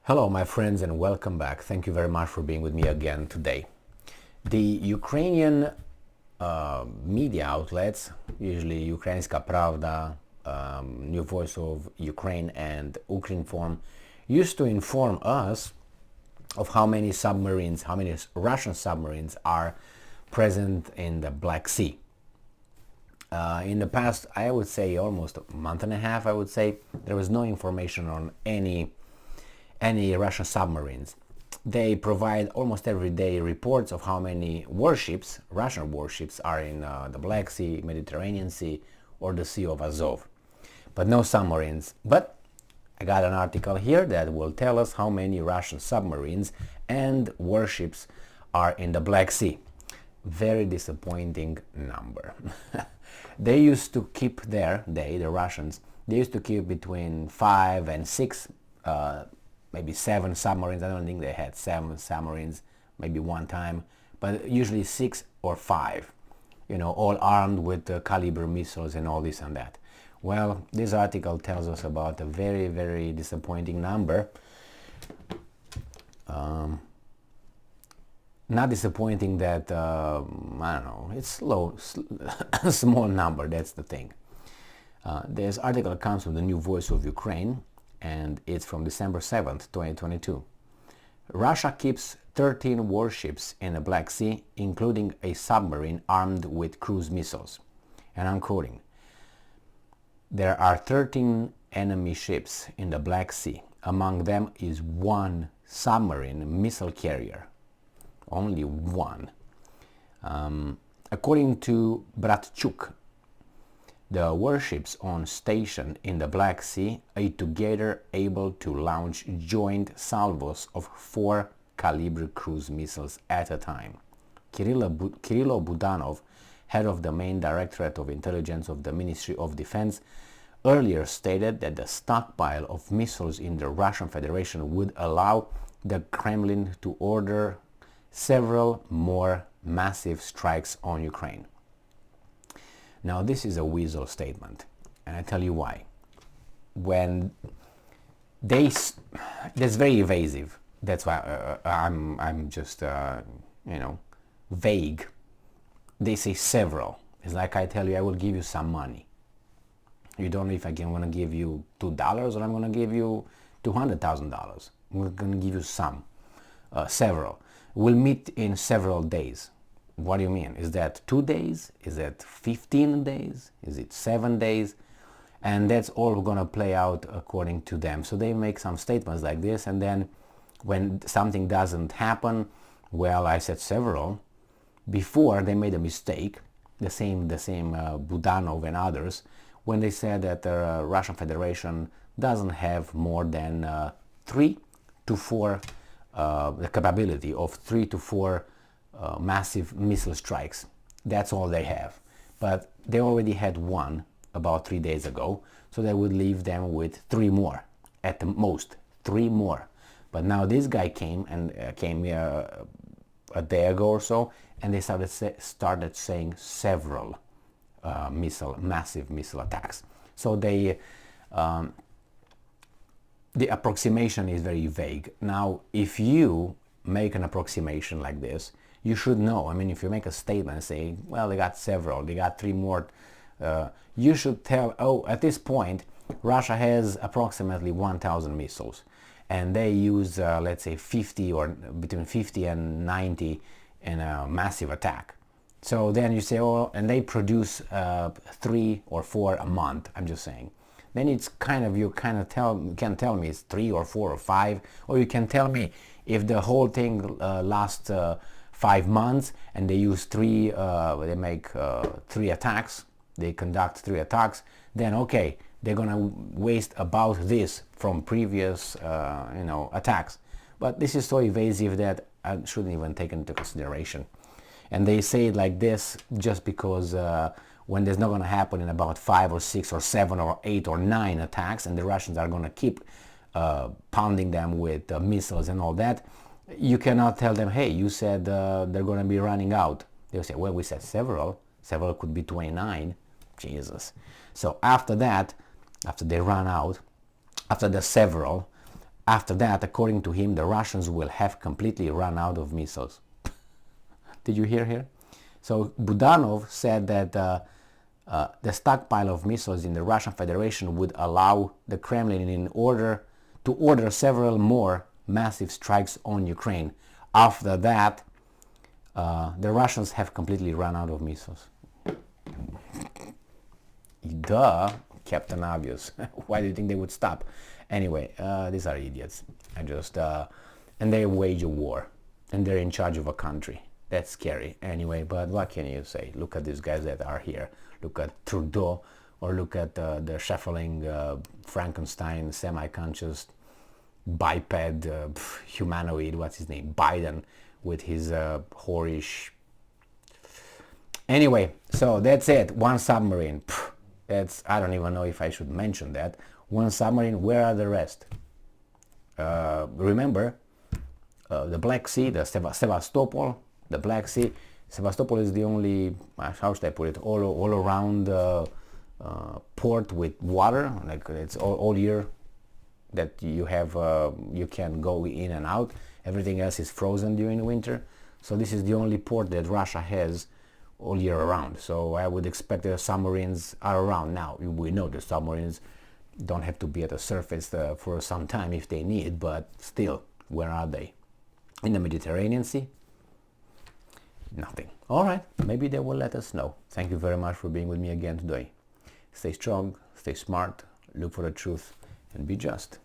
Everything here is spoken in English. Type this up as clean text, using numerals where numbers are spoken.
Hello my friends and welcome back. Thank you very much for being with me again today. The Ukrainian media outlets, usually Ukrainska Pravda, New Voice of Ukraine and Ukrinform, used to inform us of how many submarines, how many Russian submarines are present in the Black Sea. In the past, I would say almost a month and a half, I would say, there was no information on any Russian submarines. They provide almost every day reports of how many warships, Russian warships, are in the Black Sea, Mediterranean Sea, or the Sea of Azov. But no submarines. But I got an article here that will tell us how many Russian submarines and warships are in the Black Sea. Very disappointing number. They used to keep the Russians, they used to keep between 5 and 6 maybe 7 submarines. I don't think they had 7 submarines, maybe one time, but usually 6 or 5, all armed with Kalibr missiles and all this and that. Well, this article tells us about a very, very disappointing number. Not disappointing that, I don't know, it's low, small number, that's the thing. This article comes from the New Voice of Ukraine, and it's from December 7th, 2022. Russia keeps 13 warships in the Black Sea, including a submarine armed with cruise missiles. And I'm quoting, "There are 13 enemy ships in the Black Sea. Among them is one submarine missile carrier." Only one. According to Bratchuk, the warships on station in the Black Sea are together able to launch joint salvos of 4 Kalibr cruise missiles at a time. Kirilo Budanov, head of the main Directorate of Intelligence of the Ministry of Defense, earlier stated that the stockpile of missiles in the Russian Federation would allow the Kremlin to order several more massive strikes on Ukraine. Now this is a weasel statement, and I tell you why. When that's very evasive. That's why I'm just vague. They say several. It's like I tell you I will give you some money. You don't know if I'm going to give you $2 or I'm going to give you $200,000. I'm going to give you some, several. We'll meet in several days. What do you mean? Is that 2 days? Is that 15 days? Is it 7 days? And that's all going to play out according to them. So they make some statements like this, and then when something doesn't happen, well, I said several. Before they made a mistake, the same Budanov and others, when they said that the Russian Federation doesn't have more than 3 to 4, the capability of 3 to 4 massive missile strikes. That's all they have. But they already had one about 3 days ago, so that would leave them with 3 more, at the most, 3 more. But now this guy came here a day ago or so, and they started saying several massive missile attacks. So the approximation is very vague. Now, if you make an approximation like this, you should know. I mean, if you make a statement saying, well, they got several, they got 3 more, you should tell, oh, at this point, Russia has approximately 1,000 missiles, and they use, let's say, 50 or between 50 and 90 in a massive attack. So then you say, oh, and they produce 3 or 4 a month, I'm just saying. Then it's you can tell me it's 3 or 4 or 5, or you can tell me if the whole thing lasts 5 months and they use 3, they make 3 attacks, they conduct 3 attacks, then okay, they're gonna waste about this from previous attacks. But this is so evasive that I shouldn't even take into consideration. And they say it like this just because when there's not going to happen in about 5 or 6 or 7 or 8 or 9 attacks, and the Russians are going to keep pounding them with missiles and all that, you cannot tell them, hey, you said they're going to be running out. They'll say, well, we said several could be 29. Jesus. So after that, after they run out, after the several, After that, according to him, the Russians will have completely run out of missiles. Did you hear here? So Budanov said that the stockpile of missiles in the Russian Federation would allow the Kremlin to order several more massive strikes on Ukraine. After that, the Russians have completely run out of missiles. Duh, Captain Obvious. Why do you think they would stop? Anyway, these are idiots. And they wage a war, and they're in charge of a country. That's scary. Anyway, but what can you say? Look at these guys that are here. Look at Trudeau, or look at the shuffling Frankenstein, semi-conscious biped humanoid. What's his name? Biden, with his whorish. Anyway, so that's it. One submarine. I don't even know if I should mention that. One submarine. Where are the rest? Remember, the Black Sea, the Sevastopol, the Black Sea. Sevastopol is the only, how should I put it, all around port with water. Like it's all year that you have, you can go in and out. Everything else is frozen during the winter. So this is the only port that Russia has all year around. So I would expect the submarines are around. Now we know the submarines don't have to be at the surface for some time if they need, but still, where are they? In the Mediterranean Sea? Nothing. All right, maybe they will let us know. Thank you very much for being with me again today. Stay strong, stay smart, look for the truth, and be just.